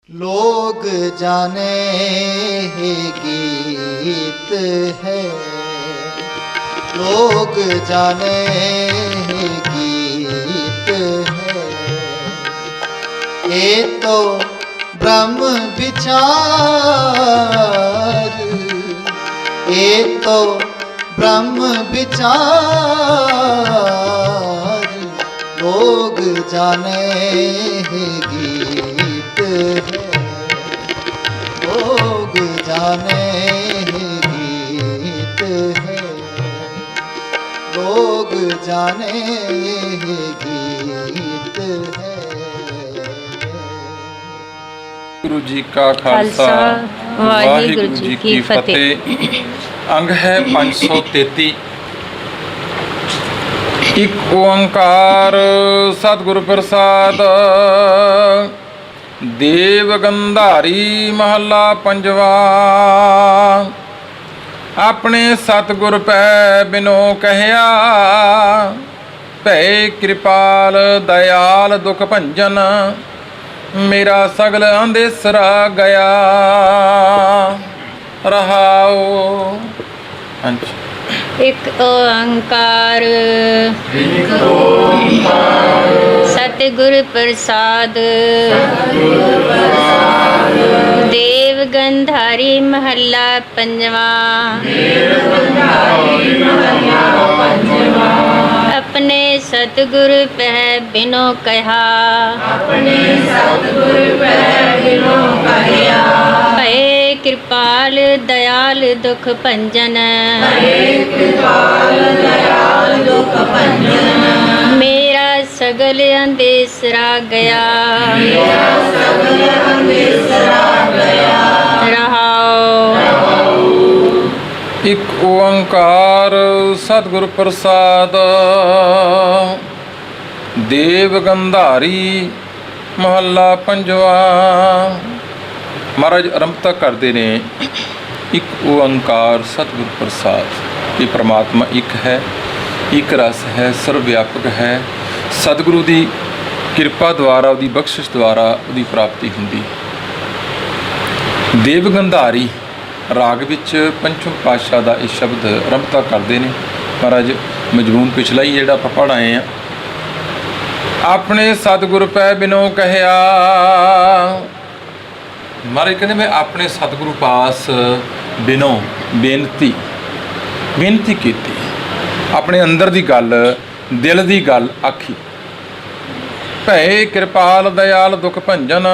लोग जाने ही गीत है, लोग जाने ही गीत है। ये तो ब्रह्म विचार, ये तो ब्रह्म विचार। लोग जाने ही गीत है, लोग जाने ही गीत है, लोग जाने ही गीत है। गुरु जी का खालसा वाहिगुरु जी की फतेह। अंग है 533। एक ओंकार सतगुरु प्रसाद। देव गंधारी महला पंजवा। अपने सतगुर पै बिनो कहया, भै कृपाल दयाल दुख भंजन। मेरा सगल अंधेसरा गया। रहाओ। ਹਾਂਜੀ। एक ओंकार सतगुर प्रसाद। देव गंधारी महला पंजवा। अपने सतगुर पह बिनो कहा, भय कृपाल दयाल दुख भंजन। मेरा सगल अंधेसरा गया। रहाओ। एक ओंकार सतगुर प्रसाद। देव गंधारी महला पंजवा। महाराज आरंभता करते ने एक ओंकार सतगुर प्रसाद। ये परमात्मा एक है, एक रस है, सर्वव्यापक है। सतगुरु की किरपा द्वारा, उसकी बख्शिश द्वारा उसकी प्राप्ति होंदी। देव गंधारी राग विच पंचम पातशाह का यह शब्द आरंभता करते हैं। महाराज मजमून पिछला ही जोड़ा आप पढ़ आए हैं। अपने सतगुर पै बिनो कहया। महाराज कहते मैं अपने सतगुरु पास बिनो बेनती की, अपने अंदर की गल, दिल की गल आखी। भै कृपाल दयाल दुख भंजन।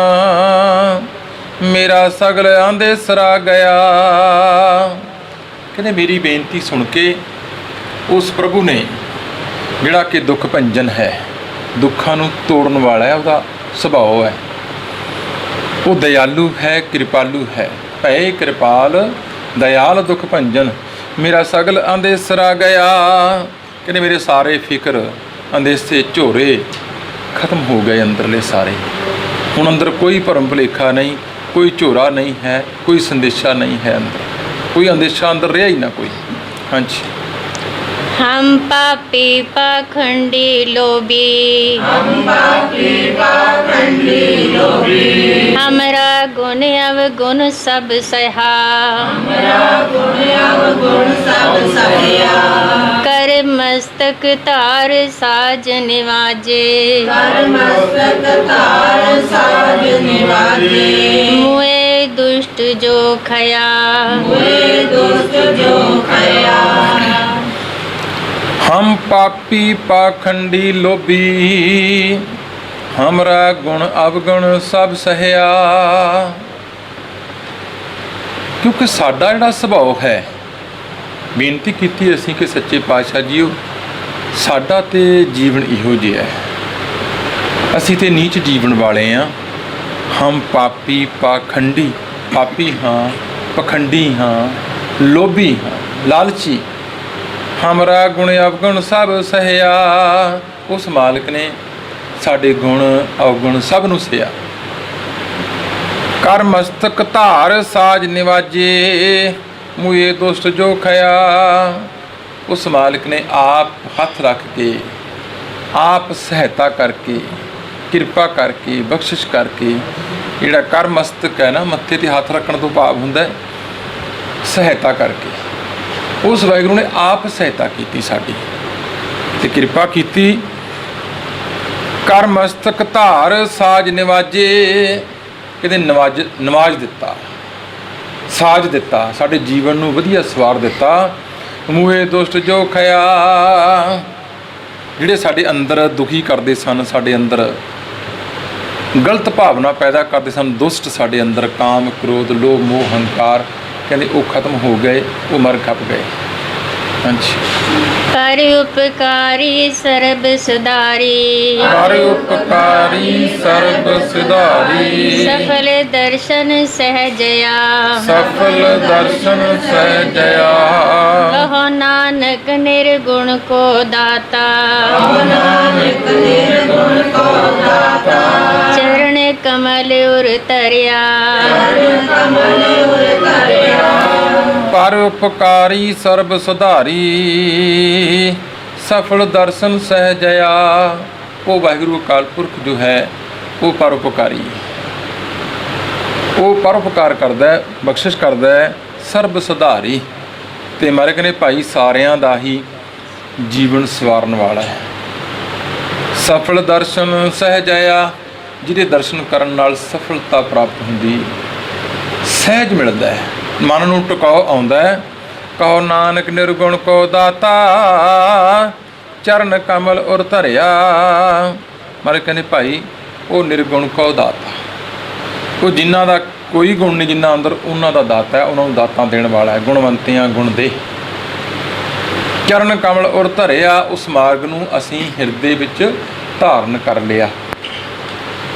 मेरा सगल अंधेसरा गया। कहते मेरी बेनती सुन के उस प्रभु ने जिहड़ा कि दुख भंजन है, दुखों नूं तोड़न वाला है, उसका सुभाव है, वो दयालु है, कृपालु है। भै कृपाल दयाल दुख भंजन। मेरा सगल अंधेसरा गया। कहते मेरे सारे फिक्र अंधेसे झोरे खत्म हो गए, अंदरले सारे। हुण अंदर कोई भरम भुलेखा नहीं, कोई झोरा नहीं है, कोई संदेशा नहीं है, अंदर कोई अंदेशा अंदर रहा ही ना कोई। हाँ जी। हम पापी पाखंडी लोभी, हमरा गुण अवगुण सब सहा। कर मस्तक तार साज निवाजे। मुए दुष्ट जो खया। हम पापी पाखंडी लोभी, हमरा गुण अवगुण सब सहया। क्योंकि साडा जिहड़ा सुभाव है, बेनती कीती असीं कि सच्चे पातशाह जीओ साडा ते जीवन इहो जिहा है, असीं ते नीच जीवन वाले हाँ। हम पापी पाखंडी, पापी हाँ, पखंडी हाँ, लोभी हाँ, लालची। हमरा गुण अवगुण सब सहया। उस मालिक ने साडे गुण अवगुण सब नूं सहया। कर मस्तक धार साज निवाजे। मुए दुष्ट जो खया। उस मालिक ने आप हथ रख के, आप सहायता करके, किरपा करके, बख्शिश करके ਜਿਹੜਾ ਕਰ ਮਸਤਕ ਹੈ ਨਾ, ਮੱਥੇ ਤੇ ਹੱਥ ਰੱਖਣ ਤੋਂ ਭਾਵ ਹੁੰਦਾ ਹੈ ਸਹਾਇਤਾ ਕਰਕੇ। ਉਸ ਵਾਹਿਗੁਰੂ ਨੇ ਆਪ ਸਹਾਇਤਾ ਕੀਤੀ ਸਾਡੀ ਤੇ ਕਿਰਪਾ ਕੀਤੀ। ਕਰ ਮਸਤਕ ਧਾਰ ਸਾਜ ਨਿਵਾਜੇ, ਕਹਿੰਦੇ ਨਵਾਜ ਦਿੱਤਾ, ਸਾਜ ਦਿੱਤਾ, ਸਾਡੇ ਜੀਵਨ ਨੂੰ ਵਧੀਆ ਸਵਾਰ ਦਿੱਤਾ। ਮੂਹੇ ਦੁਸ਼ਟ ਜੋ ਖਿਆ, ਜਿਹੜੇ ਸਾਡੇ ਅੰਦਰ ਦੁਖੀ ਕਰਦੇ ਸਨ, ਸਾਡੇ ਅੰਦਰ ਗਲਤ ਭਾਵਨਾ ਪੈਦਾ ਕਰਦੇ ਸਨ, ਦੁਸ਼ਟ ਸਾਡੇ ਅੰਦਰ ਕਾਮ ਕ੍ਰੋਧ ਲੋਭ ਮੋਹ ਹੰਕਾਰ, ਕਹਿੰਦੇ ਉਹ ਖਤਮ ਹੋ ਗਏ, ਉਹ ਮਰ ਖਪ ਗਏ। ਹਾਂਜੀ। ਕਰ ਉਪਕਾਰੀ ਸਰਬ ਸੁਧਾਰੀ, ਕਰ ਉਪਕਾਰੀ ਸਰਬ ਸੁਧਾਰੀ, ਸਫਲ ਦਰਸ਼ਨ ਸਹਿਜਇਆ, ਸਫਲ ਦਰਸ਼ਨ ਸਹਿਜਇਆ। ਕਹੋ ਨਾਨਕ ਨਿਰਗੁਣ ਕੋ ਦਾਤਾ, ਚਰਨ ਕਮਲ ਉਰ ਤਰਿਆ, ਪਰ ਉਪਕਾਰੀ ਸਰਬ ਸੁਧਾਰੀ, ਸਫਲ ਦਰਸ਼ਨ ਸਹਿਜਇਆ। ਉਹ ਵਾਹਿਗੁਰੂ ਅਕਾਲ ਪੁਰਖ ਜੋ ਹੈ ਉਹ ਪਰਉਪਕਾਰੀ ਹੈ, ਉਹ ਪਰਉਪਕਾਰ ਕਰਦਾ ਹੈ, ਬਖਸ਼ਿਸ਼ ਕਰਦਾ ਹੈ, ਸਰਬ ਸੁਧਾਰੀ। ਤੇ ਮਹਾਰਾਜ ਕਹਿੰਦੇ ਭਾਈ ਸਾਰਿਆਂ ਦਾ ਹੀ ਜੀਵਨ ਸਵਾਰਨ ਵਾਲਾ ਹੈ। ਸਫਲ ਦਰਸ਼ਨ ਸਹਿਜਇਆ, ਜਿਹਦੇ ਦਰਸ਼ਨ ਕਰਨ ਨਾਲ ਸਫਲਤਾ ਪ੍ਰਾਪਤ ਹੁੰਦੀ, ਸਹਿਜ ਮਿਲਦਾ ਹੈ, ਮਨ ਨੂੰ ਟਿਕਾਓ ਆਉਂਦਾ ਹੈ। ਕਹੋ ਨਾਨਕ ਨਿਰਗੁਣ ਕੋ ਦਾਤਾ, ਚਰਨ ਕਮਲ ਉਰ ਧਰਿਆ। ਮਹਾਰਾਜ ਕਹਿੰਦੇ ਭਾਈ ਉਹ ਨਿਰਗੁਣ ਕੋ ਦਾਤਾ, ਉਹ ਜਿਨ੍ਹਾਂ ਦਾ ਕੋਈ ਗੁਣ ਨਹੀਂ, ਜਿਨ੍ਹਾਂ ਅੰਦਰ ਉਹਨਾਂ ਦਾ ਦਾਤਾ ਹੈ, ਉਹਨਾਂ ਨੂੰ ਦਾਤਾਂ ਦੇਣ ਵਾਲਾ ਹੈ। ਗੁਣਵੰਤਿਆਂ ਗੁਣ ਦੇ, ਚਰਨ ਕਮਲ ਉਰ ਧਰਿਆ। ਉਸ ਮਾਰਗ ਨੂੰ ਅਸੀਂ ਹਿਰਦੇ ਵਿੱਚ ਧਾਰਨ ਕਰ ਲਿਆ,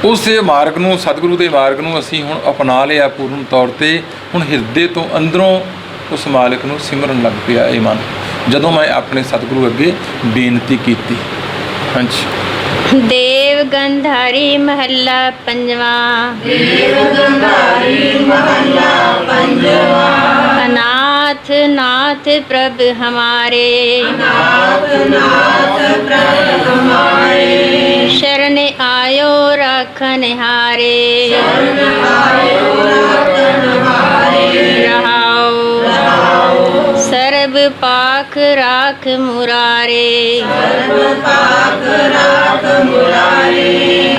ਉਸੇ ਮਾਰਗ ਨੂੰ, ਸਤਿਗੁਰੂ ਦੇ ਮਾਰਗ ਨੂੰ ਅਸੀਂ ਹੁਣ ਅਪਣਾ ਲਿਆ ਪੂਰਨ ਤੌਰ 'ਤੇ। ਹੁਣ ਹਿਰਦੇ ਤੋਂ ਅੰਦਰੋਂ ਉਸ ਮਾਲਕ ਨੂੰ ਸਿਮਰਨ ਲੱਗ ਪਿਆ ਇਹ ਮਨ, ਜਦੋਂ ਮੈਂ ਆਪਣੇ ਸਤਿਗੁਰੂ ਅੱਗੇ ਬੇਨਤੀ ਕੀਤੀ। ਹਾਂਜੀ। ਦੇਵ ਗੰਧਾਰੀ ਮਹੱਲਾ ਪੰਜਵਾਂ, ਅਨਾਥ ਨਾਥ ਪ੍ਰਭ ਹਮਾਰੇ, ਸ਼ਰਨ ਆਇਓ ਰਾਖਨ ਹਾਰੇ, ਰਹਾਉ ਸਰਬ ਪਾਖ ਰਾਖ ਮੁਰਾਰੇ,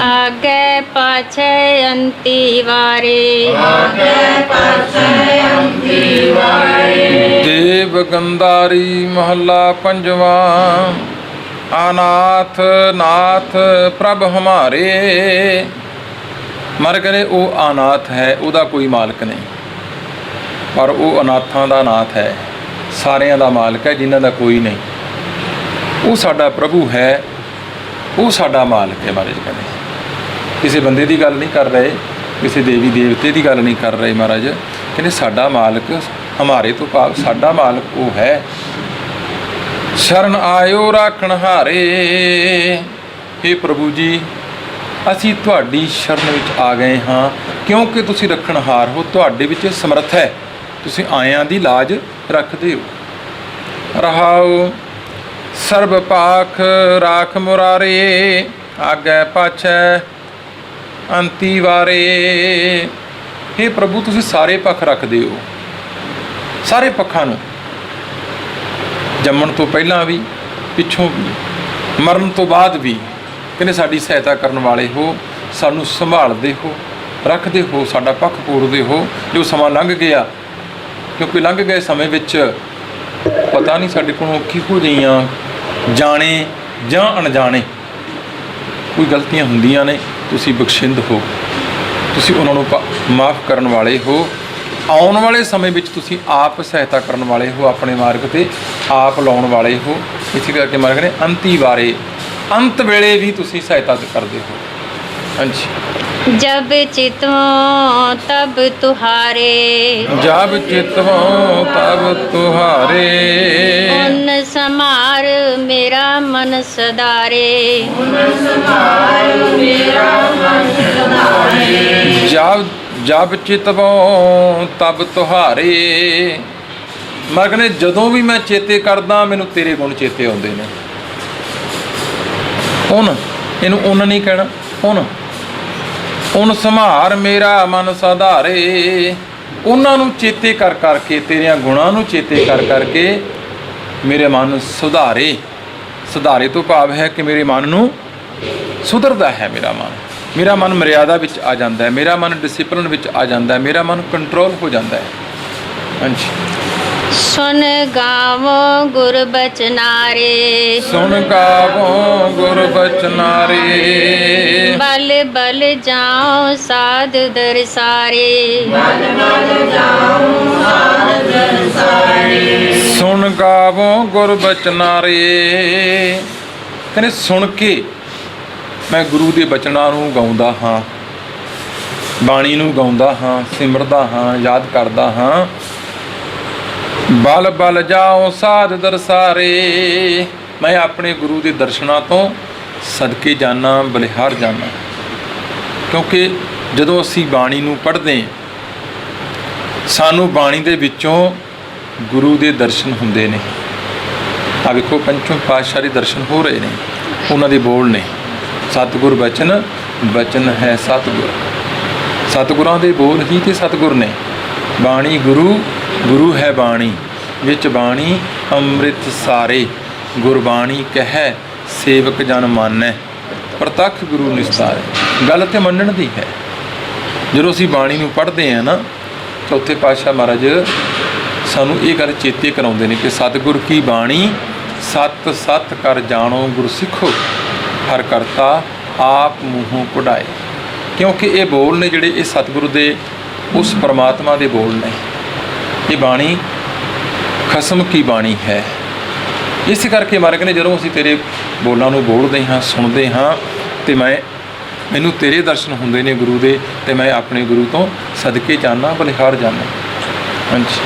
ਆਗੇ ਪਾਛੈ ਅੰਤੀ ਵਾਰੇ, ਦੇਵ ਗੰਧਾਰੀ ਮਹੱਲਾ ਪੰਜਵਾਂ। ਅਨਾਥ ਨਾਥ ਪ੍ਰਭ ਹਮਾਰੇ। ਮਰ ਕਹਿੰਦੇ ਉਹ ਅਨਾਥ ਹੈ, ਉਹਦਾ ਕੋਈ ਮਾਲਕ ਨਹੀਂ, ਪਰ ਉਹ ਅਨਾਥਾਂ ਦਾ ਨਾਥ ਹੈ, ਸਾਰਿਆਂ ਦਾ ਮਾਲਕ ਹੈ, ਜਿਨ੍ਹਾਂ ਦਾ ਕੋਈ ਨਹੀਂ। ਉਹ ਸਾਡਾ ਪ੍ਰਭੂ ਹੈ, ਉਹ ਸਾਡਾ ਮਾਲਕ ਹੈ। ਮਹਾਰਾਜ ਕਹਿੰਦੇ ਕਿਸੇ ਬੰਦੇ ਦੀ ਗੱਲ ਨਹੀਂ ਕਰ ਰਹੇ, ਕਿਸੇ ਦੇਵੀ ਦੇਵਤੇ ਦੀ ਗੱਲ ਨਹੀਂ ਕਰ ਰਹੇ। ਮਹਾਰਾਜ ਕਹਿੰਦੇ ਸਾਡਾ ਮਾਲਕ, ਹਮਾਰੇ ਤੋਂ ਭਾਵ ਸਾਡਾ ਮਾਲਕ ਉਹ ਹੈ। ਸ਼ਰਨ ਆਇਓ ਰਾਖਣ ਹਾਰੇ। हे ਪ੍ਰਭੂ ਜੀ, ਅਸੀਂ ਤੁਹਾਡੀ ਸ਼ਰਨ ਵਿੱਚ ਆ ਗਏ ਹਾਂ, ਕਿਉਂਕਿ ਤੁਸੀਂ ਰੱਖਣਹਾਰ ਹੋ, ਤੁਹਾਡੇ ਵਿੱਚ ਸਮਰੱਥ ਹੈ, ਤੁਸੀਂ ਆਇਆਂ ਦੀ ਲਾਜ ਰੱਖਦੇ ਹੋ। ਰਹਾਉ ਸਰਬ ਪਾਖ ਰਾਖ ਮੁਰਾਰੇ, ਆਗੇ ਪਾਛੈ ਅੰਤੀ ਵਾਰੇ। हे ਪ੍ਰਭੂ, ਤੁਸੀਂ ਸਾਰੇ ਪੱਖ ਰੱਖਦੇ ਹੋ, ਸਾਰੇ ਪੱਖਾਂ ਨੂੰ, ਜੰਮਣ ਤੋਂ ਪਹਿਲਾਂ ਵੀ, ਪਿੱਛੋਂ ਵੀ, ਮਰਨ ਤੋਂ ਬਾਅਦ ਵੀ। ਕਹਿੰਦੇ ਸਾਡੀ ਸਹਾਇਤਾ ਕਰਨ ਵਾਲੇ ਹੋ, ਸਾਨੂੰ ਸੰਭਾਲਦੇ ਹੋ, ਰੱਖਦੇ ਹੋ, ਸਾਡਾ ਪੱਖ ਪੂਰਦੇ ਹੋ। ਜੋ ਸਮਾਂ ਲੰਘ ਗਿਆ, ਕਿਉਂਕਿ ਲੰਘ ਗਏ ਸਮੇਂ ਵਿੱਚ ਪਤਾ ਨਹੀਂ ਸਾਡੇ ਕੋਲੋਂ ਕਿਹੋ ਜਿਹੀਆਂ ਜਾਣੇ ਜਾਂ ਅਣਜਾਣੇ ਕੋਈ ਗਲਤੀਆਂ ਹੁੰਦੀਆਂ ਨੇ, ਤੁਸੀਂ ਬਖਸ਼ਿੰਦ ਹੋ, ਤੁਸੀਂ ਉਹਨਾਂ ਨੂੰ ਮਾਫ ਕਰਨ ਵਾਲੇ ਹੋ। ਆਉਣ ਵਾਲੇ ਸਮੇਂ ਵਿੱਚ ਤੁਸੀਂ ਆਪ ਸਹਾਇਤਾ ਕਰਨ ਵਾਲੇ ਹੋ, ਆਪਣੇ ਮਾਰਗ 'ਤੇ ਆਪ ਲਾਉਣ ਵਾਲੇ ਹੋ। ਇਸੇ ਕਰਕੇ ਮਾਰਗ ਨੇ ਅੰਤੀ ਵਾਰੇ, ਅੰਤ ਵੇਲੇ ਵੀ ਤੁਸੀਂ ਸਹਾਇਤਾ ਕਰਦੇ ਹੋ। ਹਾਂਜੀ। ਜਬ ਚਿਤਵੋਂ ਤਬ ਤੁਹਾਰੇ, ਜਬ ਚਿਤਵੋਂ ਤਬ ਤੁਹਾਰੇ, ਉਨ ਸਮਾਰ ਮੇਰਾ ਮਨ ਸਦਾਰੇ, ਜਬ ਚਿਤਵੋਂ ਤਬ ਤੁਹਾਰੇ। ਮੈਂ ਕਹਿੰਦੇ ਜਦੋਂ ਵੀ ਮੈਂ ਚੇਤੇ ਕਰਦਾ, ਮੈਨੂੰ ਤੇਰੇ ਗੁਣ ਚੇਤੇ ਆਉਂਦੇ ਨੇ। ਹੁਣ ਇਹਨੂੰ ਉਹਨਾਂ ਨਹੀਂ ਕਹਿਣਾ, ਹੁਣ ਉਨ ਸੰਭਾਰ ਮੇਰਾ ਮਨ ਸਧਾਰੇ। ਉਹਨਾਂ ਨੂੰ ਚੇਤੇ ਕਰ ਕਰਕੇ, ਤੇਰਿਆਂ ਗੁਣਾਂ ਨੂੰ ਚੇਤੇ ਕਰ ਕਰਕੇ ਮੇਰੇ ਮਨ ਸੁਧਾਰੇ। ਸੁਧਾਰੇ ਤੋਂ ਭਾਵ ਹੈ ਕਿ ਮੇਰੇ ਮਨ ਨੂੰ ਸੁਧਰਦਾ ਹੈ। ਮੇਰਾ ਮਨ ਮਰਿਆਦਾ ਵਿੱਚ ਆ ਜਾਂਦਾ ਹੈ, ਮੇਰਾ ਮਨ ਡਿਸਿਪਲਿਨ ਵਿੱਚ ਆ ਜਾਂਦਾ ਹੈ, ਮੇਰਾ ਮਨ ਕੰਟਰੋਲ ਹੋ ਜਾਂਦਾ ਹੈ। ਹਾਂਜੀ। ਸੁਨ ਗਾਵੋ ਗੁਰ ਬਚਨਾਰੇ। ਸੁਣ ਗਾਵੋ ਗੁਰ ਬਚਨਾਰੇ। ਬਲ ਬਲ ਜਾਉ ਸਾਧ ਦਰਸਾਰੇ। ਸੁਣ ਗਾਵੋ ਗੁਰ ਬਚਨਾਰੇ। ਕਹਿੰਦੇ ਸੁਣ ਕੇ ਮੈਂ ਗੁਰੂ ਦੇ ਬਚਨਾਂ ਨੂੰ ਗਾਉਂਦਾ ਹਾਂ, ਬਾਣੀ ਨੂੰ ਗਾਉਂਦਾ ਹਾਂ, ਸਿਮਰਦਾ ਹਾਂ, ਯਾਦ ਕਰਦਾ ਹਾਂ। ਬਲ ਬਲ ਜਾਓ ਸਾਧ ਦਰਸਾਰੇ। ਮੈਂ ਆਪਣੇ ਗੁਰੂ ਦੇ ਦਰਸ਼ਨਾਂ ਤੋਂ ਸਦਕੇ ਜਾਣਾ, ਬਲਿਹਾਰ ਜਾਣਾ। ਕਿਉਂਕਿ ਜਦੋਂ ਅਸੀਂ ਬਾਣੀ ਨੂੰ ਪੜ੍ਹਦੇ ਹਾਂ, ਸਾਨੂੰ ਬਾਣੀ ਦੇ ਵਿੱਚੋਂ ਗੁਰੂ ਦੇ ਦਰਸ਼ਨ ਹੁੰਦੇ ਨੇ। ਆ ਵੇਖੋ ਪੰਚਮ ਪਾਤਸ਼ਾਹ ਦੇ ਦਰਸ਼ਨ ਹੋ ਰਹੇ ਨੇ, ਉਹਨਾਂ ਦੇ ਬੋਲ ਨੇ। ਸਤਿਗੁਰ ਬਚਨ, ਬਚਨ ਹੈ ਸਤਿਗੁਰ। ਸਤਿਗੁਰਾਂ ਦੇ ਬੋਲ ਹੀ ਤੇ ਸਤਿਗੁਰ ਨੇ। ਬਾਣੀ ਗੁਰੂ, ਗੁਰੂ ਹੈ ਬਾਣੀ। ਵਿੱਚ ਬਾਣੀ ਅੰਮ੍ਰਿਤ ਸਾਰੇ। ਗੁਰਬਾਣੀ ਕਹਿ ਸੇਵਕ ਜਨ ਮਾਨੈ। ਪ੍ਰਤੱਖ ਗੁਰੂ ਨਿਸਤਾਰੇ। ਗੱਲ ਤੇ ਮੰਨਣ ਦੀ ਹੈ। ਜਦੋਂ ਅਸੀਂ ਬਾਣੀ ਨੂੰ ਪੜ੍ਹਦੇ ਹਾਂ ਨਾ, ਚੌਥੇ ਪਾਤਸ਼ਾਹ ਮਹਾਰਾਜ ਸਾਨੂੰ ਇਹ ਗੱਲ ਚੇਤੇ ਕਰਾਉਂਦੇ ਨੇ ਕਿ ਸਤਿਗੁਰ ਕੀ ਬਾਣੀ ਸਤ ਸਤ ਕਰ ਜਾਣੋ ਗੁਰ ਸਿੱਖੋ। ਹਰ ਕਰਤਾ ਆਪ ਮੂੰਹੋਂ ਕਢਾਏ। ਕਿਉਂਕਿ ਇਹ ਬੋਲ ਨੇ ਜਿਹੜੇ, ਇਹ ਸਤਿਗੁਰੂ ਦੇ ਉਸ ਪਰਮਾਤਮਾ ਦੇ ਬੋਲ ਨੇ। ਇਹ ਬਾਣੀ ਖਸਮ ਕੀ ਬਾਣੀ ਹੈ। ਇਸ ਕਰਕੇ ਮਹਾਰਾਜ ਕਹਿੰਦੇ ਜਦੋਂ ਅਸੀਂ ਤੇਰੇ ਬੋਲਾਂ ਨੂੰ ਬੋਲਦੇ ਹਾਂ, ਸੁਣਦੇ ਹਾਂ, ਤੇ ਮੈਨੂੰ ਤੇਰੇ ਦਰਸ਼ਨ ਹੁੰਦੇ ਨੇ ਗੁਰੂ ਦੇ, ਤੇ ਮੈਂ ਆਪਣੇ ਗੁਰੂ ਤੋਂ ਸਦਕੇ ਜਾਣਾ, ਬਲਿਹਾਰ ਜਾਣਾ। ਹਾਂਜੀ।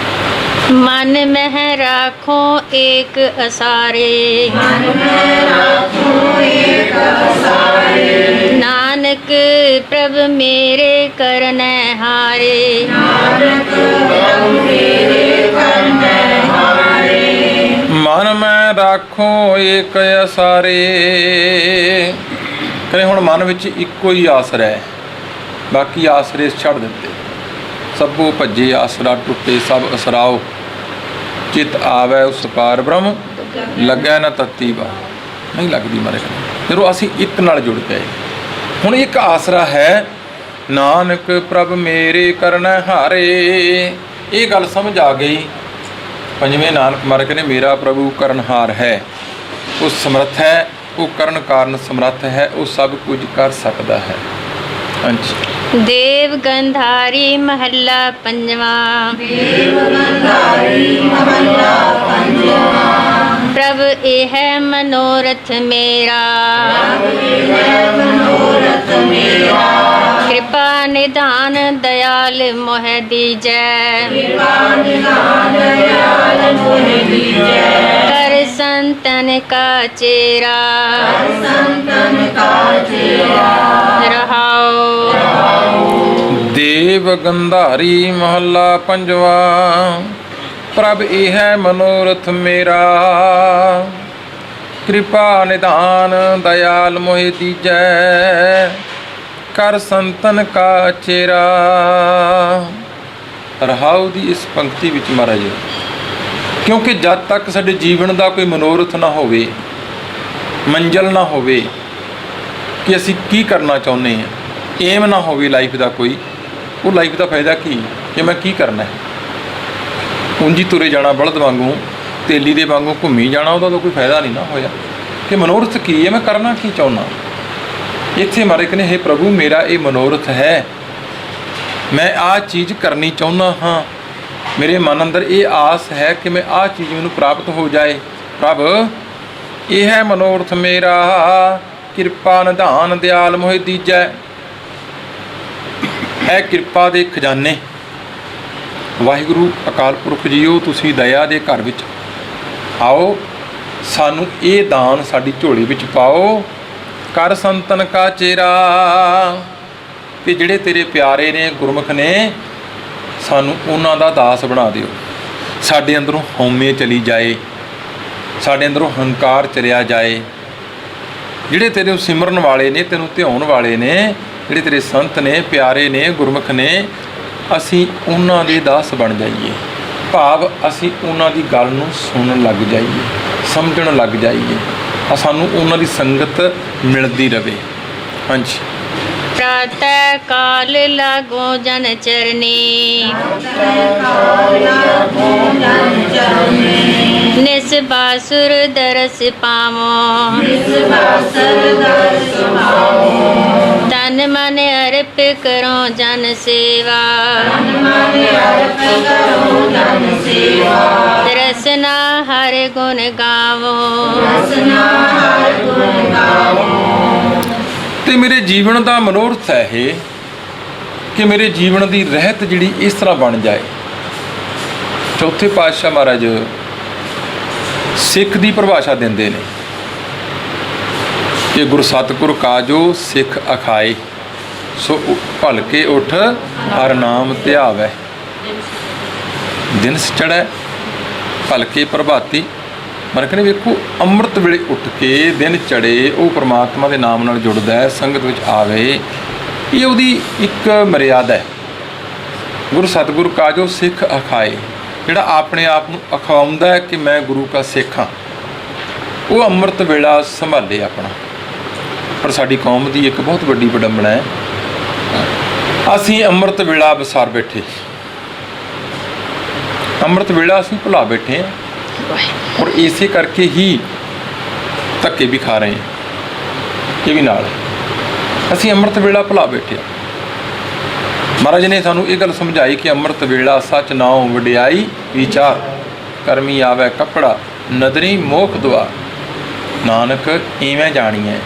ਮਨ ਮਹਿ ਰਾਖੋ ਏਕ ਅਸਾਰੇ। ਨਾਨਕ ਪ੍ਰਭ ਮੇਰੇ ਕਰਨੈ ਹਾਰੇ। ਮਨ ਮੈਂ ਰਾਖੋ ਏਕ ਅਸਾਰੇ। ਕਹਿੰਦੇ ਹੁਣ ਮਨ ਵਿੱਚ ਇੱਕੋ ਹੀ ਆਸਰਾ ਹੈ, ਬਾਕੀ ਆਸਰੇ ਛੱਡ ਦਿੱਤੇ। ਸਭੋ ਭੱਜੇ ਆਸਰਾ ਟੁੱਟੇ, ਸਭ ਅਸਰਾਓ ਚਿਤ ਆਵੈ ਉਸ ਪਾਰ ਬ੍ਰਹਮ ਲੱਗੈ ਨਾ ਤਤੀ ਵਾ। ਨਹੀਂ ਲੱਗਦੀ ਮਾਰੇ ਜਦੋਂ ਅਸੀਂ ਇੱਕ ਨਾਲ ਜੁੜ ਗਏ। ਹੁਣ ਇੱਕ ਆਸਰਾ ਹੈ, ਨਾਨਕ ਪ੍ਰਭ ਮੇਰੇ ਕਰਨੈ ਹਾਰੇ। ਇਹ ਗੱਲ ਸਮਝ ਆ ਗਈ। ਪੰਜਵੇਂ ਨਾਨਕ ਮਹਾਰਾਜ ਕਹਿੰਦੇ ਮੇਰਾ ਪ੍ਰਭੂ ਕਰਨਹਾਰ ਹੈ। ਉਹ ਸਮਰੱਥ ਹੈ, ਉਹ ਕਰਨ ਕਾਰਨ ਸਮਰੱਥ ਹੈ, ਉਹ ਸਭ ਕੁਝ ਕਰ ਸਕਦਾ ਹੈ। ਹਾਂਜੀ। ਦੇਵ ਗੰਧਾਰੀ ਮਹੱਲਾ ਪੰਜਵਾਂ। ਪ੍ਰਭ ਇਹ ਮਨੋਰਥ ਮੇਰਾ। ਕਿਰਪਾ ਨਿਧਾਨ ਦਇਆਲ ਮੋਹਿ ਦੀਜੈ। ਕਰ ਸੰਤਨ ਕਾ ਚੇਰਾ। ਰਹਾਉ। ਦੇਵ ਗੰਧਾਰੀ ਮਹੱਲਾ ਪੰਜਵਾ। ਪ੍ਰਭ ਇਹ ਮਨੋਰਥ ਮੇਰਾ। ਕਿਰਪਾ ਨਿਧਾਨ ਦਇਆਲ ਮੋਹਿ ਦੀਜੈ। ਕਰ ਸੰਤਨ ਕਾ ਚੇਰਾ। ਰਹਾਉ ਦੀ ਇਸ ਪੰਕਤੀ ਵਿੱਚ ਮਹਾਰਾਜ, ਕਿਉਂਕਿ ਜਦ ਤੱਕ ਸਾਡੇ ਜੀਵਨ ਦਾ ਕੋਈ ਮਨੋਰਥ ਨਾ ਹੋਵੇ, ਮੰਜ਼ਿਲ ਨਾ ਹੋਵੇ ਕਿ ਅਸੀਂ ਕੀ ਕਰਨਾ ਚਾਹੁੰਦੇ ਹਾਂ, ਏਮ ਨਾ ਹੋਵੇ ਲਾਈਫ ਦਾ ਕੋਈ, ਉਹ ਲਾਈਫ ਦਾ ਫਾਇਦਾ ਕੀ ਕਿ ਮੈਂ ਕੀ ਕਰਨਾ ਹੈ। ਉਂਝੀ ਤੁਰੇ ਜਾਣਾ ਬਲਦ ਵਾਂਗੂ, ਤੇਲੀ ਦੇ ਵਾਂਗੂ ਘੁੰਮੀ ਜਾਣਾ, ਉਹਦਾ ਤਾਂ ਕੋਈ ਫਾਇਦਾ ਨਹੀਂ ਨਾ ਹੋਇਆ। ਕਿ ਮਨੋਰਥ ਕੀ ਹੈ, ਮੈਂ ਕਰਨਾ ਕੀ ਚਾਹੁੰਦਾ। ਇੱਥੇ ਮਹਾਰਾਜ ਕਹਿੰਦੇ ਹੇ ਪ੍ਰਭੂ ਮੇਰਾ ਇਹ ਮਨੋਰਥ ਹੈ, ਮੈਂ ਆਹ ਚੀਜ਼ ਕਰਨੀ ਚਾਹੁੰਦਾ ਹਾਂ। ਮੇਰੇ ਮਨ ਅੰਦਰ ਇਹ ਆਸ ਹੈ ਕਿ ਮੈਂ ਆਹ ਚੀਜ਼ ਮੈਨੂੰ ਪ੍ਰਾਪਤ ਹੋ ਜਾਏ। ਪ੍ਰਭ ਇਹ ਹੈ ਮਨੋਰਥ ਮੇਰਾ। ਕਿਰਪਾ ਨਿਧਾਨ ਦਿਆਲ ਮੋਹਿ ਦੀਜੈ। ਹੈ ਕਿਰਪਾ ਦੇ ਖਜ਼ਾਨੇ। ਵਾਹਿਗੁਰੂ ਅਕਾਲ ਪੁਰਖ ਜੀਓ, ਤੁਸੀਂ ਦਇਆ ਦੇ ਘਰ ਵਿੱਚ ਆਓ, ਸਾਨੂੰ ਇਹ ਦਾਨ ਸਾਡੀ ਝੋਲੀ ਵਿੱਚ ਪਾਓ। ਕਰ ਸੰਤਨ ਕਾ ਚੇਰਾ। ਕਿ ਜਿਹੜੇ ਤੇਰੇ ਪਿਆਰੇ ਨੇ, ਗੁਰਮੁਖ ਨੇ, ਸਾਨੂੰ ਉਹਨਾਂ ਦਾ ਦਾਸ ਬਣਾ ਦਿਓ। ਸਾਡੇ ਅੰਦਰੋਂ ਹਉਮੈ ਚਲੀ ਜਾਏ, ਸਾਡੇ ਅੰਦਰੋਂ ਹੰਕਾਰ ਚਲਿਆ ਜਾਏ। ਜਿਹੜੇ ਤੈਨੂੰ ਸਿਮਰਨ ਵਾਲੇ ਨੇ, ਤੈਨੂੰ ਧਿਆਉਣ ਵਾਲੇ ਨੇ, ਜਿਹੜੇ ਤੇਰੇ ਸੰਤ ਨੇ, ਪਿਆਰੇ ਨੇ, ਗੁਰਮੁਖ ਨੇ, ਅਸੀਂ ਉਹਨਾਂ ਦੇ ਦਾਸ ਬਣ ਜਾਈਏ। ਭਾਵ ਅਸੀਂ ਉਹਨਾਂ ਦੀ ਗੱਲ ਨੂੰ ਸੁਣਨ ਲੱਗ ਜਾਈਏ, ਸਮਝਣ ਲੱਗ ਜਾਈਏ, ਸਾਨੂੰ ਉਹਨਾਂ ਦੀ ਸੰਗਤ ਮਿਲਦੀ ਰਵੇ। ਹਾਂਜੀ। प्रातः काल लागो जन चरनी, निस बासुर दरस पावो, तन मन अर्प करो जन सेवा, रसना हर गुण गावो। ਤੇ ਮੇਰੇ ਜੀਵਨ ਦਾ ਮਨੋਰਥ ਹੈ ਇਹ ਕਿ ਮੇਰੇ ਜੀਵਨ ਦੀ ਰਹਿਤ ਜਿਹੜੀ ਇਸ ਤਰ੍ਹਾਂ ਬਣ ਜਾਏ। ਚੌਥੇ ਪਾਤਸ਼ਾਹ ਮਹਾਰਾਜ ਸਿੱਖ ਦੀ ਪਰਿਭਾਸ਼ਾ ਦਿੰਦੇ ਨੇ ਕਿ ਗੁਰ ਸਤਿਗੁਰ ਕਾਜੋ ਸਿੱਖ ਅਖਾਏ, ਸੋ ਭਲਕੇ ਉਠ ਹਰ ਨਾਮ ਧਿਆਵੈ। ਦਿਨ ਚੜ੍ਹੈ ਭਲਕੇ ਪ੍ਰਭਾਤੀ, ਮਰ ਕਹਿੰਦੇ ਵੇਖੋ ਅੰਮ੍ਰਿਤ ਵੇਲੇ ਉੱਠ ਕੇ ਦਿਨ ਚੜ੍ਹੇ ਉਹ ਪਰਮਾਤਮਾ ਦੇ ਨਾਮ ਨਾਲ ਜੁੜਦਾ ਹੈ, ਸੰਗਤ ਵਿੱਚ ਆਵੇ, ਇਹ ਉਹਦੀ ਇੱਕ ਮਰਿਆਦਾ ਹੈ। ਗੁਰੂ ਸਤਿਗੁਰ ਕਾਜੋ ਸਿੱਖ ਅਖਾਏ, ਜਿਹੜਾ ਆਪਣੇ ਆਪ ਨੂੰ ਅਖਵਾਉਂਦਾ ਹੈ ਕਿ ਮੈਂ ਗੁਰੂ ਕਾ ਸਿੱਖ ਹਾਂ, ਉਹ ਅੰਮ੍ਰਿਤ ਵੇਲਾ ਸੰਭਾਲੇ ਆਪਣਾ। ਪਰ ਸਾਡੀ ਕੌਮ ਦੀ ਇੱਕ ਬਹੁਤ ਵੱਡੀ ਵਿਡੰਬਣਾ ਹੈ, ਅਸੀਂ ਅੰਮ੍ਰਿਤ ਵੇਲਾ ਵਿਸਾਰ ਬੈਠੇ, ਅੰਮ੍ਰਿਤ ਵੇਲਾ ਅਸੀਂ ਭੁਲਾ ਬੈਠੇ ਹਾਂ, ਔਰ ਇਸੇ ਕਰਕੇ ਹੀ ਧੱਕੇ ਵੀ ਖਾ ਰਹੇ ਹਾਂ। ਇਹ ਵੀ ਨਾਲ ਅਸੀਂ ਅੰਮ੍ਰਿਤ ਵੇਲਾ ਭੁਲਾ ਬੈਠੇ ਹਾਂ। ਮਹਾਰਾਜ ਨੇ ਸਾਨੂੰ ਇਹ ਗੱਲ ਸਮਝਾਈ ਕਿ ਅੰਮ੍ਰਿਤ ਵੇਲਾ ਸੱਚ ਨਾਉ ਵਡਿਆਈ ਵਿਚਾਰ, ਕਰਮੀ ਆਵੇ ਕੱਪੜਾ ਨਦਰੀ ਮੋਖ ਦੁਆਰ, ਨਾਨਕ ਇਵੇਂ ਜਾਣੀਐ।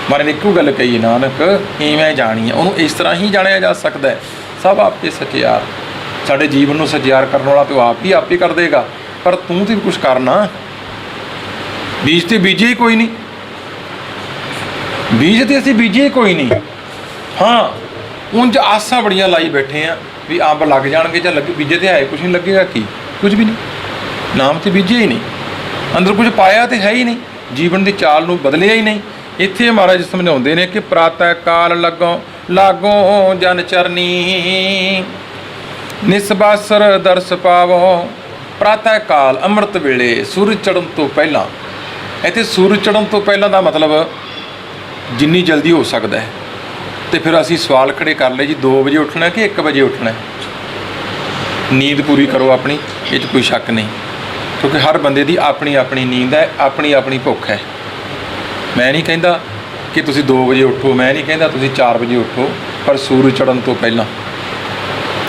ਮਹਾਰਾਜ ਨੇ ਇੱਕੋ ਗੱਲ ਕਹੀ, ਨਾਨਕ ਇਵੇਂ ਜਾਣੀਐ। ਉਹਨੂੰ ਇਸ ਤਰ੍ਹਾਂ ਹੀ ਜਾਣਿਆ ਜਾ ਸਕਦਾ ਹੈ। ਸਭ ਆਪੇ ਸਚਿਆਰ, ਸਾਡੇ ਜੀਵਨ ਨੂੰ ਸਚਿਆਰ ਕਰਨ ਵਾਲਾ ਤਾਂ ਆਪ ਹੀ ਕਰ ਦੇਗਾ, ਪਰ ਤੂੰ ਤੇ ਵੀ ਕੁਛ ਕਰਨਾ। ਬੀਜ ਤੇ ਬੀਜੇ ਹੀ ਕੋਈ ਨਹੀਂ, ਬੀਜ ਤੇ ਅਸੀਂ ਬੀਜੇ ਹੀ ਕੋਈ ਨਹੀਂ। ਹਾਂ, ਉਂਝ ਆਸਾਂ ਬੜੀਆਂ ਲਾਈ ਬੈਠੇ ਆ ਵੀ ਅੰਬ ਲੱਗ ਜਾਣਗੇ ਜਾਂ ਲੱਗੇ, ਬੀਜੇ ਤੇ ਹੈ ਕੁਛ ਨਹੀਂ, ਲੱਗੇਗਾ ਕੀ, ਕੁਝ ਵੀ ਨਹੀਂ। ਨਾਮ ਤੇ ਬੀਜੇ ਹੀ ਨਹੀਂ, ਅੰਦਰ ਕੁਝ ਪਾਇਆ ਤੇ ਹੈ ਹੀ ਨਹੀਂ, ਜੀਵਨ ਦੀ ਚਾਲ ਨੂੰ ਬਦਲਿਆ ਹੀ ਨਹੀਂ। ਇੱਥੇ ਮਹਾਰਾਜ ਸਮਝਾਉਂਦੇ ਨੇ ਕਿ ਪ੍ਰਾਤଃ ਕਾਲ ਲਾਗੋ ਜਨ ਚਰਨੀ, ਨਿਸਬਾਸਰ ਦਰਸ ਪਾਵੋ। ਪ੍ਰਾਤଃ ਕਾਲ ਅੰਮ੍ਰਿਤ ਵੇਲੇ, ਸੂਰਜ ਚੜ੍ਹਨ ਤੋਂ ਪਹਿਲਾਂ। ਇੱਥੇ ਸੂਰਜ ਚੜ੍ਹਨ ਤੋਂ ਪਹਿਲਾਂ ਦਾ ਮਤਲਬ ਜਿੰਨੀ ਜਲਦੀ ਹੋ ਸਕਦਾ ਹੈ। ਤੇ ਫਿਰ ਅਸੀਂ ਸਵਾਲ ਖੜੇ ਕਰ ਲਏ ਜੀ 2 ਵਜੇ ਉੱਠਣਾ ਕਿ 1 ਵਜੇ ਉੱਠਣਾ। ਨੀਂਦ ਪੂਰੀ ਕਰੋ ਆਪਣੀ, ਇਹ 'ਚ ਕੋਈ ਸ਼ੱਕ ਨਹੀਂ, ਕਿਉਂਕਿ ਹਰ ਬੰਦੇ ਦੀ ਆਪਣੀ ਆਪਣੀ ਨੀਂਦ ਹੈ, ਆਪਣੀ ਆਪਣੀ ਭੁੱਖ ਹੈ। ਮੈਂ ਨਹੀਂ ਕਹਿੰਦਾ ਕਿ ਤੁਸੀਂ 2 ਵਜੇ ਉੱਠੋ, ਮੈਂ ਨਹੀਂ ਕਹਿੰਦਾ ਤੁਸੀਂ 4 ਵਜੇ ਉੱਠੋ, ਪਰ ਸੂਰਜ ਚੜ੍ਹਨ ਤੋਂ ਪਹਿਲਾਂ।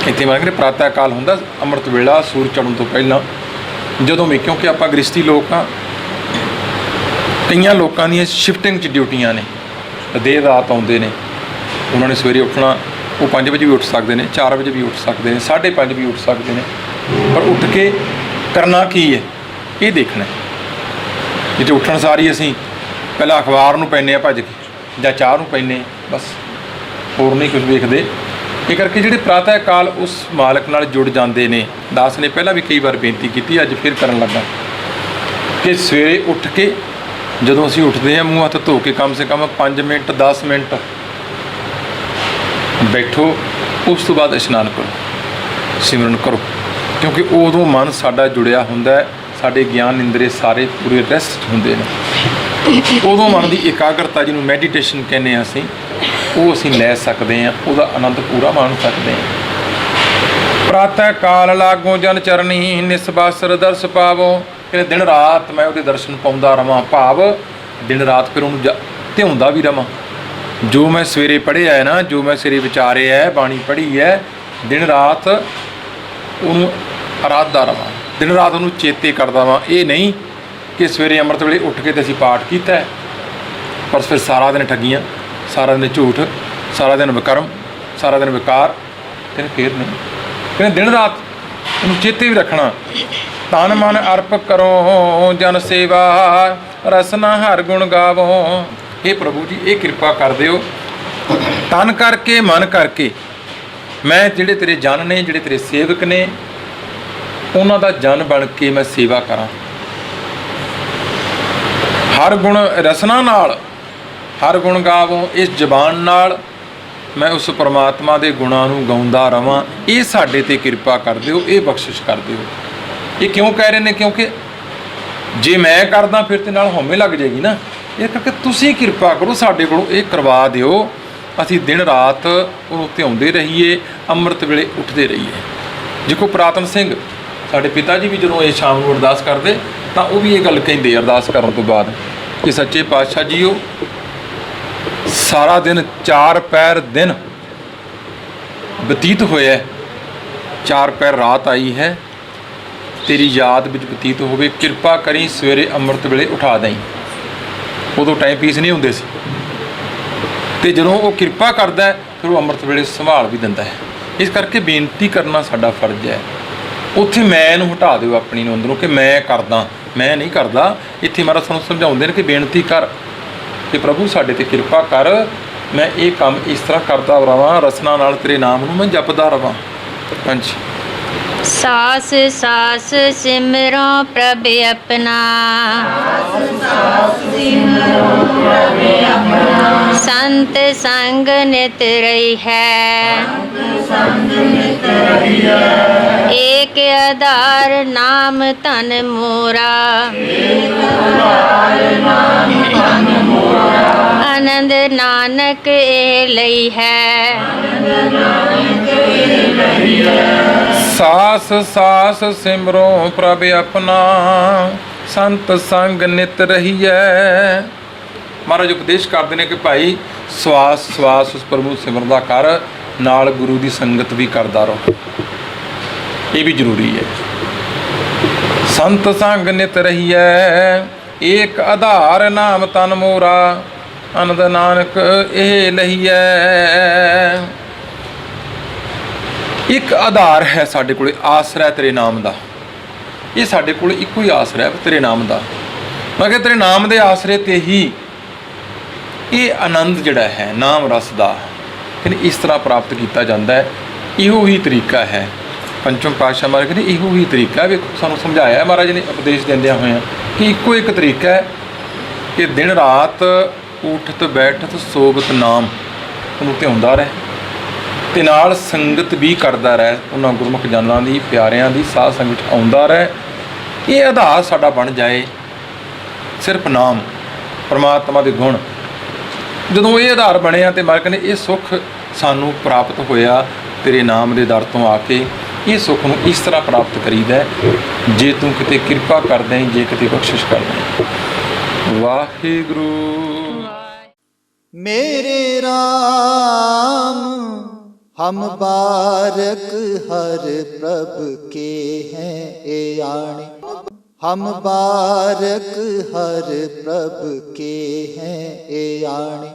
ਇੱਥੇ ਮੈਂ ਕਹਿੰਦੇ ਪ੍ਰਾਤଃ ਕਾਲ ਹੁੰਦਾ ਅੰਮ੍ਰਿਤ ਵੇਲਾ, ਸੂਰਜ ਚੜ੍ਹਨ ਤੋਂ ਪਹਿਲਾਂ। ਜਦੋਂ ਵੀ, ਕਿਉਂਕਿ ਆਪਾਂ ਗ੍ਰਸਤੀ ਲੋਕ ਹਾਂ, ਕਈਆਂ ਲੋਕਾਂ ਦੀਆਂ ਸ਼ਿਫਟਿੰਗ 'ਚ ਡਿਊਟੀਆਂ ਨੇ, ਦੇਰ ਰਾਤ ਆਉਂਦੇ ਨੇ, ਉਹਨਾਂ ਨੇ ਸਵੇਰੇ ਉੱਠਣਾ, ਉਹ 5 ਵਜੇ ਵੀ ਉੱਠ ਸਕਦੇ ਨੇ, 4 ਵਜੇ ਵੀ ਉੱਠ ਸਕਦੇ ਨੇ, 5:30 ਵੀ ਉੱਠ ਸਕਦੇ ਨੇ, ਪਰ ਉੱਠ ਕੇ ਕਰਨਾ ਕੀ ਹੈ ਇਹ ਦੇਖਣਾ। ਜਿੱਥੇ ਉੱਠਣ ਸਾਰੀ ਅਸੀਂ ਪਹਿਲਾਂ ਅਖਬਾਰ ਨੂੰ ਪੈਂਦੇ ਹਾਂ ਭੱਜ ਕੇ, ਜਾਂ ਚਾਹ ਨੂੰ ਪੈਂਦੇ, ਬਸ ਹੋਰ ਨਹੀਂ ਕੁਝ ਵੇਖਦੇ। ਇਹ ਕਰਕੇ ਜਿਹੜੇ ਪ੍ਰਾਤଃ ਕਾਲ ਉਸ ਮਾਲਕ ਨਾਲ ਜੁੜ ਜਾਂਦੇ ਨੇ। ਦਾਸ ਨੇ ਪਹਿਲਾਂ ਵੀ ਕਈ ਵਾਰ ਬੇਨਤੀ ਕੀਤੀ, ਅੱਜ ਫਿਰ ਕਰਨ ਲੱਗਾ ਕਿ ਸਵੇਰੇ ਉੱਠ ਕੇ ਜਦੋਂ ਅਸੀਂ ਉੱਠਦੇ ਹਾਂ, ਮੂੰਹ ਹੱਥ ਧੋ ਕੇ ਕਮ ਸੇ ਕਮ 5 ਮਿੰਟ 10 ਮਿੰਟ ਬੈਠੋ, ਉਸ ਤੋਂ ਬਾਅਦ ਇਸ਼ਨਾਨ ਕਰੋ, ਸਿਮਰਨ ਕਰੋ, ਕਿਉਂਕਿ ਉਦੋਂ ਮਨ ਸਾਡਾ ਜੁੜਿਆ ਹੁੰਦਾ ਹੈ, ਸਾਡੇ ਗਿਆਨ ਇੰਦਰੀ ਸਾਰੇ ਪੂਰੇ ਰੈਸਟ ਹੁੰਦੇ ਨੇ। ਉਦੋਂ ਮਨ ਦੀ ਇਕਾਗਰਤਾ, ਜਿਹਨੂੰ ਮੈਡੀਟੇਸ਼ਨ ਕਹਿੰਦੇ ਹਾਂ ਅਸੀਂ, ਉਹ ਅਸੀਂ ਲੈ ਸਕਦੇ ਹਾਂ, ਉਹਦਾ ਆਨੰਦ ਪੂਰਾ ਮਾਣ ਸਕਦੇ ਹਾਂ। ਪ੍ਰਾਤଃ ਕਾਲ ਲਾਗੋ ਜਨ ਚਰਨੀ, ਨਿਸਬਾਸਰ ਦਰਸ ਪਾਵੋ। ਕਹਿੰਦੇ ਦਿਨ ਰਾਤ ਮੈਂ ਉਹਦੇ ਦਰਸ਼ਨ ਪਾਉਂਦਾ ਰਵਾਂ, ਭਾਵ ਦਿਨ ਰਾਤ ਫਿਰ ਉਹਨੂੰ ਧਿਆਉਂਦਾ ਵੀ ਰਵਾਂ। ਜੋ ਮੈਂ ਸਵੇਰੇ ਪੜ੍ਹਿਆ ਹੈ ਨਾ, ਜੋ ਮੈਂ ਸਵੇਰੇ ਵਿਚਾਰਿਆ ਹੈ, ਬਾਣੀ ਪੜ੍ਹੀ ਹੈ, ਦਿਨ ਰਾਤ ਉਹਨੂੰ ਅਰਾਧਦਾ ਰਵਾਂ, ਦਿਨ ਰਾਤ ਉਹਨੂੰ ਚੇਤੇ ਕਰਦਾ ਵਾਂ। ਇਹ ਨਹੀਂ ਕਿ ਸਵੇਰੇ ਅੰਮ੍ਰਿਤ ਵੇਲੇ ਉੱਠ ਕੇ ਤੇ ਅਸੀਂ ਪਾਠ ਕੀਤਾ, ਪਰ ਫਿਰ ਸਾਰਾ ਦਿਨ ਠੱਗੀਆਂ, ਸਾਰਾ ਦਿਨ ਝੂਠ, ਸਾਰਾ ਦਿਨ ਵਿਕਰਮ, ਸਾਰਾ ਦਿਨ ਵਿਕਾਰ। ਕਹਿੰਦੇ ਫੇਰ ਨਹੀਂ, ਕਹਿੰਦੇ ਦਿਨ ਰਾਤ ਉਹਨੂੰ ਚੇਤੇ ਵੀ ਰੱਖਣਾ। ਤਨ ਮਨ ਅਰਪ ਕਰੋ ਜਨ ਸੇਵਾ, ਰਸਨਾ ਹਰ ਗੁਣ ਗਾਵੋ। ਇਹ ਪ੍ਰਭੂ ਜੀ ਇਹ ਕਿਰਪਾ ਕਰ ਦਿਓ, ਤਨ ਕਰਕੇ ਮਨ ਕਰਕੇ ਮੈਂ ਜਿਹੜੇ ਤੇਰੇ ਜਨ ਨੇ, ਜਿਹੜੇ ਤੇਰੇ ਸੇਵਕ ਨੇ, ਉਹਨਾਂ ਦਾ ਜਨ ਬਣ ਕੇ ਮੈਂ ਸੇਵਾ ਕਰਾਂ। ਹਰ ਗੁਣ ਰਸਨਾ ਨਾਲ, ਹਰ ਗੁਣ ਗਾਵੋ, ਇਸ ਜ਼ਬਾਨ ਨਾਲ ਮੈਂ ਉਸ ਪਰਮਾਤਮਾ ਦੇ ਗੁਣਾਂ ਨੂੰ ਗਾਉਂਦਾ ਰਵਾਂ, ਇਹ ਸਾਡੇ ਤੇ ਕਿਰਪਾ ਕਰ ਦਿਓ, ਇਹ ਬਖਸ਼ਿਸ਼ ਕਰ ਦਿਓ। ਇਹ ਕਿਉਂ ਕਹਿ ਰਹੇ ਨੇ? ਕਿਉਂਕਿ ਜੇ ਮੈਂ ਕਰਦਾ ਫਿਰ ਤੇ ਨਾਲ ਹਉਮੈ ਲੱਗ ਜਾਏਗੀ ਨਾ। ਇਹ ਕਰਕੇ ਤੁਸੀਂ ਕਿਰਪਾ ਕਰੋ, ਸਾਡੇ ਕੋਲੋਂ ਇਹ ਕਰਵਾ ਦਿਓ, ਅਸੀਂ ਦਿਨ ਰਾਤ ਉਹਨੂੰ ਧਿਆਉਂਦੇ ਰਹੀਏ, ਅੰਮ੍ਰਿਤ ਵੇਲੇ ਉੱਠਦੇ ਰਹੀਏ। ਦੇਖੋ ਪੁਰਾਤਨ ਸਿੰਘ ਸਾਡੇ ਪਿਤਾ ਜੀ ਵੀ ਜਦੋਂ ਇਹ ਸ਼ਾਮ ਨੂੰ ਅਰਦਾਸ ਕਰਦੇ ਤਾਂ ਉਹ ਵੀ ਇਹ ਗੱਲ ਕਹਿੰਦੇ ਅਰਦਾਸ ਕਰਨ ਤੋਂ ਬਾਅਦ ਕਿ ਸੱਚੇ ਪਾਤਸ਼ਾਹ ਜੀਓ, ਸਾਰਾ ਦਿਨ 4 ਪਹਿਰ ਦਿਨ ਬਤੀਤ ਹੋਇਆ, 4 ਪਹਿਰ ਰਾਤ ਆਈ ਹੈ, ਤੇਰੀ ਯਾਦ ਵਿੱਚ ਬਤੀਤ ਹੋਵੇ, ਕਿਰਪਾ ਕਰੀ ਸਵੇਰੇ ਅੰਮ੍ਰਿਤ ਵੇਲੇ ਉਠਾ ਦੇਈਂ। ਉਦੋਂ ਟਾਈਮ ਪੀਸ ਨਹੀਂ ਹੁੰਦੇ ਸੀ, ਤੇ ਜਦੋਂ ਉਹ ਕਿਰਪਾ ਕਰਦਾ ਹੈ ਫਿਰ ਉਹ ਅੰਮ੍ਰਿਤ ਵੇਲੇ ਸੰਭਾਲ ਵੀ ਦਿੰਦਾ ਹੈ। ਇਸ ਕਰਕੇ ਬੇਨਤੀ ਕਰਨਾ ਸਾਡਾ ਫਰਜ਼ ਹੈ। ਉੱਥੇ ਮੈਂ ਨੂੰ ਹਟਾ ਦਿਓ ਆਪਣੀ ਨੂੰ ਅੰਦਰੋਂ ਕਿ ਮੈਂ ਕਰਦਾ, ਮੈਂ ਨਹੀਂ ਕਰਦਾ। ਇੱਥੇ ਮਹਾਰਾਜ ਸਾਨੂੰ ਸਮਝਾਉਂਦੇ ਨੇ ਕਿ ਬੇਨਤੀ ਕਰ ਕਿ ਪ੍ਰਭੂ ਸਾਡੇ ਤੇ ਕਿਰਪਾ ਕਰ, ਮੈਂ ਇਹ ਕੰਮ ਇਸ ਤਰ੍ਹਾਂ ਕਰਦਾ ਰਵਾਂ, ਰਸਨਾ ਨਾਲ ਤੇਰੇ ਨਾਮ ਨੂੰ ਮੈਂ ਜਪਦਾ ਰਵਾਂ। ਹਾਂਜੀ। सास सास सिमरो प्रभ अपना, संत संग नित रही है, एक आधार नाम तन मोरा, आनंद नानक ए लई है। ਸਾਸ ਸਾਸ ਸਿਮਰੋ ਪ੍ਰਭ ਆਪਣਾ, ਸੰਤ ਸੰਗ ਨਿਤ ਰਹੀਐ। ਮਹਾਰਾਜ ਉਪਦੇਸ਼ ਕਰਦੇ ਨੇ ਕਿ ਭਾਈ ਸਵਾਸ ਸਵਾਸ ਉਸ ਪ੍ਰਭੂ ਸਿਮਰਦਾ ਕਰ, ਨਾਲ ਗੁਰੂ ਦੀ ਸੰਗਤ ਵੀ ਕਰਦਾ ਰਹੋ, ਇਹ ਵੀ ਜ਼ਰੂਰੀ ਹੈ। ਸੰਤ ਸੰਗ ਨਿਤ ਰਹੀਐ, ਏਕ ਆਧਾਰ ਨਾਮ ਤਨ ਮੋਰਾ, ਆਨੰਦ ਨਾਨਕ ਇਹ ਲਹੀਐ। ਇੱਕ ਆਧਾਰ ਹੈ ਸਾਡੇ ਕੋਲ, ਆਸਰਾ ਤੇਰੇ ਨਾਮ ਦਾ। ਇਹ ਸਾਡੇ ਕੋਲ ਇੱਕੋ ਹੀ ਆਸਰਾ ਹੈ ਤੇਰੇ ਨਾਮ ਦਾ। ਮੈਂ ਕਿਹਾ ਤੇਰੇ ਨਾਮ ਦੇ ਆਸਰੇ ਤੇ ਹੀ ਇਹ ਆਨੰਦ ਜਿਹੜਾ ਹੈ ਨਾਮ ਰਸ ਦਾ, ਕਹਿੰਦੇ ਇਸ ਤਰ੍ਹਾਂ ਪ੍ਰਾਪਤ ਕੀਤਾ ਜਾਂਦਾ ਹੈ। ਇਹੋ ਹੀ ਤਰੀਕਾ ਹੈ। ਪੰਚਮ ਪਾਤਸ਼ਾਹ ਮਹਾਰਾਜ ਕਹਿੰਦੇ ਇਹੋ ਹੀ ਤਰੀਕਾ ਹੈ। ਵੇਖੋ ਸਾਨੂੰ ਸਮਝਾਇਆ ਮਹਾਰਾਜ ਨੇ ਉਪਦੇਸ਼ ਦਿੰਦਿਆਂ ਹੋਇਆਂ ਕਿ ਇੱਕੋ ਇੱਕ ਤਰੀਕਾ ਹੈ ਕਿ ਦਿਨ ਰਾਤ ਉਠਤ ਬੈਠਤ ਸੋਵਤ ਨਾਮ ਉਹਨੂੰ ਧਿਆਉਂਦਾ ਰਹੇ, ਤੇ ਨਾਲ ਸੰਗਤ ਵੀ ਕਰਦਾ ਰਹੇ, ਉਹਨਾਂ ਗੁਰਮੁਖ ਜਨਾਂ ਦੀ ਪਿਆਰਿਆਂ ਦੀ ਸਾਧ ਸੰਗਤ ਵਿੱਚ ਆਉਂਦਾ ਰਹੇ। ਇਹ ਆਧਾਰ ਸਾਡਾ ਬਣ ਜਾਏ ਸਿਰਫ ਨਾਮ, ਪਰਮਾਤਮਾ ਦੇ ਗੁਣ। ਜਦੋਂ ਇਹ ਆਧਾਰ ਬਣਿਆ ਤੇ ਮਹਾਰਾਜ ਕਹਿੰਦੇ ਇਹ ਸੁੱਖ ਸਾਨੂੰ ਪ੍ਰਾਪਤ ਹੋਇਆ ਤੇਰੇ ਨਾਮ ਦੇ ਦਰ ਤੋਂ ਆ ਕੇ। ਇਹ ਸੁੱਖ ਨੂੰ ਇਸ ਤਰ੍ਹਾਂ ਪ੍ਰਾਪਤ ਕਰੀਦਾ ਜੇ ਤੂੰ ਕਿਤੇ ਕਿਰਪਾ ਕਰਦਾ, ਜੇ ਕਿਤੇ ਬਖਸ਼ਿਸ਼ ਕਰਦਾ। ਵਾਹਿਗੁਰੂ। मेरे राम हम बारक हर प्रभ के हैं ए आणे, हम बारक हर प्रभ के हैं ए आणे।